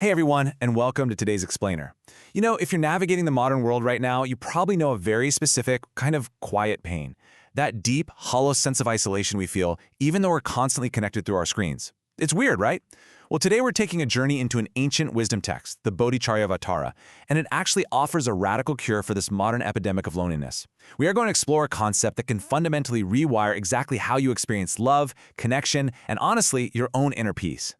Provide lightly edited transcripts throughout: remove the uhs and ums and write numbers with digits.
Hey everyone, and welcome to today's Explainer. You know, if you're navigating the modern world right now, you probably know a very specific, kind of quiet pain. That deep, hollow sense of isolation we feel, even though we're constantly connected through our screens. It's weird, right? Well, today we're taking a journey into an ancient wisdom text, the Bodhicitta, and it actually offers a radical cure for this modern epidemic of loneliness. We are going to explore a concept that can fundamentally rewire exactly how you experience love, connection, and honestly, your own inner peace.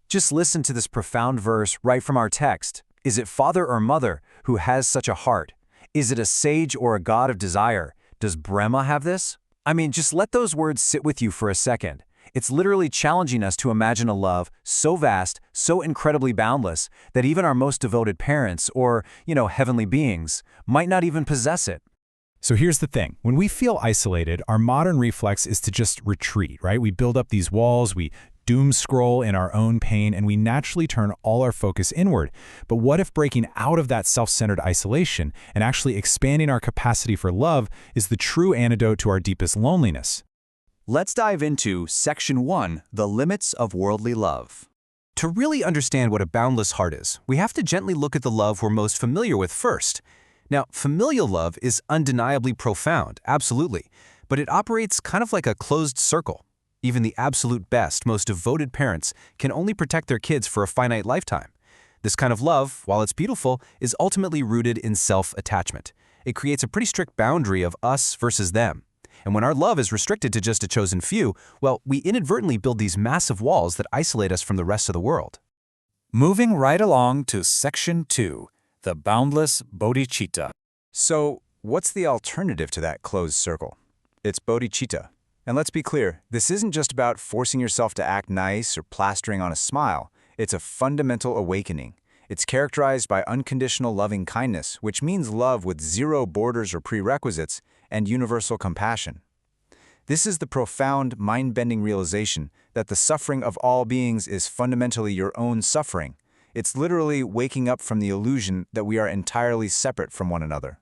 Just listen to this profound verse right from our text. Is it father or mother who has such a heart? Is it a sage or a god of desire? Does Brahma have this? I mean, just let those words sit with you for a second. It's literally challenging us to imagine a love so vast, so incredibly boundless, that even our most devoted parents or, heavenly beings might not even possess it. So here's the thing. When we feel isolated, our modern reflex is to just retreat, right? We build up these walls, we doom scroll in our own pain, and we naturally turn all our focus inward. But what if breaking out of that self-centered isolation and actually expanding our capacity for love is the true antidote to our deepest loneliness? Let's dive into Section 1, The Limits of Worldly Love. To really understand what a boundless heart is, we have to gently look at the love we're most familiar with first. Now, familial love is undeniably profound, absolutely, but it operates kind of like a closed circle. Even the absolute best, most devoted parents can only protect their kids for a finite lifetime. This kind of love, while it's beautiful, is ultimately rooted in self-attachment. It creates a pretty strict boundary of us versus them. And when our love is restricted to just a chosen few, well, we inadvertently build these massive walls that isolate us from the rest of the world. Moving right along to Section 2, the Boundless Bodhicitta. So, what's the alternative to that closed circle? It's Bodhicitta. And let's be clear, this isn't just about forcing yourself to act nice or plastering on a smile. It's a fundamental awakening. It's characterized by unconditional loving kindness, which means love with zero borders or prerequisites, and universal compassion. This is the profound, mind-bending realization that the suffering of all beings is fundamentally your own suffering. It's literally waking up from the illusion that we are entirely separate from one another.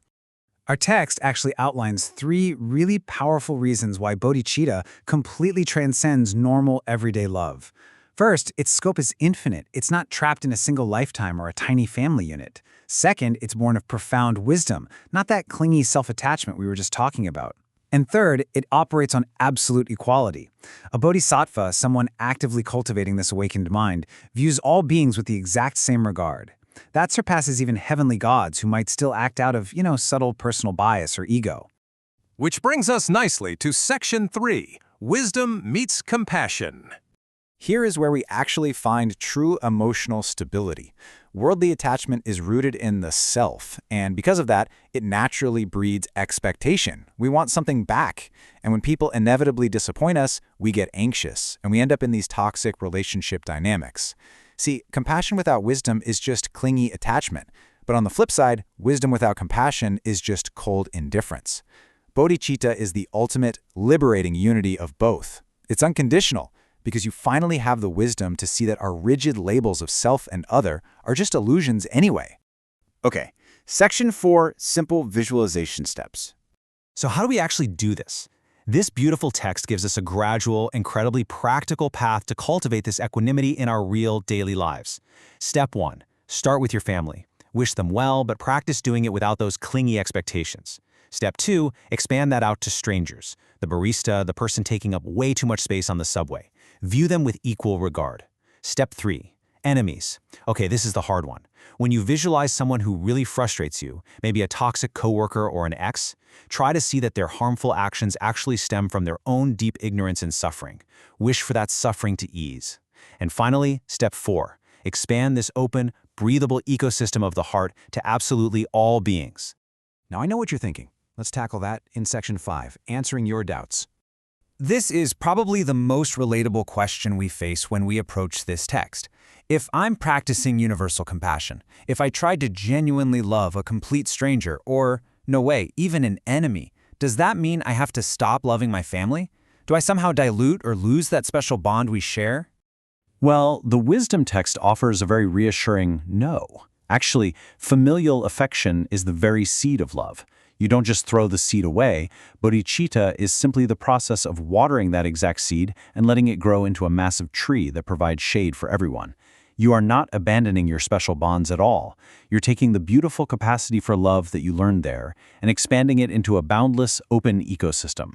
Our text actually outlines 3 really powerful reasons why bodhicitta completely transcends normal, everyday love. First, its scope is infinite. It's not trapped in a single lifetime or a tiny family unit. Second, it's born of profound wisdom, not that clingy self-attachment we were just talking about. And third, it operates on absolute equality. A bodhisattva, someone actively cultivating this awakened mind, views all beings with the exact same regard. That surpasses even heavenly gods who might still act out of, subtle personal bias or ego. Which brings us nicely to Section 3, Wisdom Meets Compassion. Here is where we actually find true emotional stability. Worldly attachment is rooted in the self, and because of that, it naturally breeds expectation. We want something back, and when people inevitably disappoint us, we get anxious, and we end up in these toxic relationship dynamics. See, compassion without wisdom is just clingy attachment, but on the flip side, wisdom without compassion is just cold indifference. Bodhicitta is the ultimate, liberating unity of both. It's unconditional, because you finally have the wisdom to see that our rigid labels of self and other are just illusions anyway. Okay, Section 4, Simple Visualization Steps. So how do we actually do this? This beautiful text gives us a gradual, incredibly practical path to cultivate this equanimity in our real daily lives. Step 1. Start with your family. Wish them well, but practice doing it without those clingy expectations. Step 2. Expand that out to strangers. The barista, the person taking up way too much space on the subway. View them with equal regard. Step 3. Enemies. Okay, this is the hard one. When you visualize someone who really frustrates you, maybe a toxic coworker or an ex, try to see that their harmful actions actually stem from their own deep ignorance and suffering. Wish for that suffering to ease. And finally, Step 4. Expand this open, breathable ecosystem of the heart to absolutely all beings. Now I know what you're thinking. Let's tackle that in Section 5, Answering Your Doubts. This is probably the most relatable question we face when we approach this text. If I'm practicing universal compassion, if I tried to genuinely love a complete stranger or, no way, even an enemy, does that mean I have to stop loving my family? Do I somehow dilute or lose that special bond we share? Well, the wisdom text offers a very reassuring no. Actually, familial affection is the very seed of love. You don't just throw the seed away. Bodhicitta is simply the process of watering that exact seed and letting it grow into a massive tree that provides shade for everyone. You are not abandoning your special bonds at all. You're taking the beautiful capacity for love that you learned there and expanding it into a boundless, open ecosystem.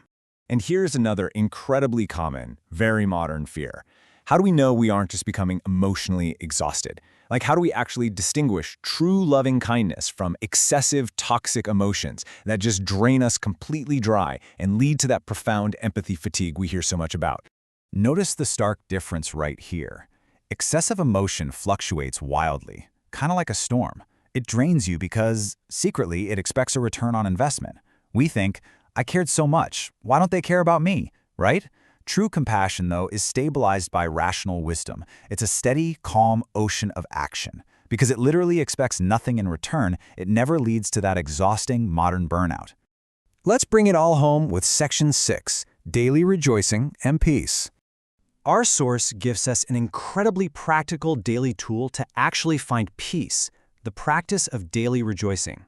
And here's another incredibly common, very modern fear. How do we know we aren't just becoming emotionally exhausted? Like, how do we actually distinguish true loving kindness from excessive toxic emotions that just drain us completely dry and lead to that profound empathy fatigue we hear so much about? Notice the stark difference right here. Excessive emotion fluctuates wildly, kind of like a storm. It drains you because, secretly, it expects a return on investment. We think, I cared so much, why don't they care about me, right? True compassion, though, is stabilized by rational wisdom. It's a steady, calm ocean of action. Because it literally expects nothing in return, it never leads to that exhausting modern burnout. Let's bring it all home with Section 6, Daily Rejoicing and Peace. Our source gives us an incredibly practical daily tool to actually find peace, the practice of daily rejoicing.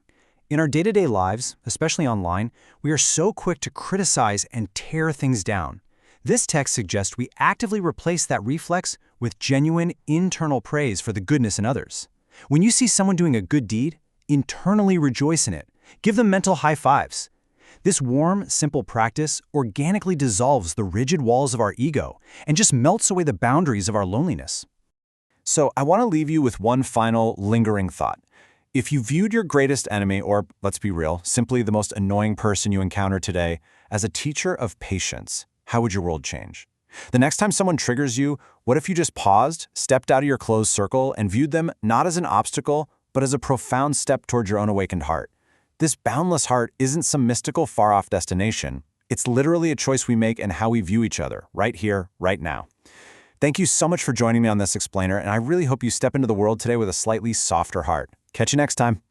In our day-to-day lives, especially online, we are so quick to criticize and tear things down. This text suggests we actively replace that reflex with genuine internal praise for the goodness in others. When you see someone doing a good deed, internally rejoice in it. Give them mental high fives. This warm, simple practice organically dissolves the rigid walls of our ego and just melts away the boundaries of our loneliness. So I want to leave you with one final lingering thought. If you viewed your greatest enemy, or let's be real, simply the most annoying person you encounter today, as a teacher of patience, how would your world change? The next time someone triggers you, what if you just paused, stepped out of your closed circle, and viewed them not as an obstacle, but as a profound step toward your own awakened heart? This boundless heart isn't some mystical far-off destination. It's literally a choice we make in how we view each other, right here, right now. Thank you so much for joining me on this explainer, and I really hope you step into the world today with a slightly softer heart. Catch you next time.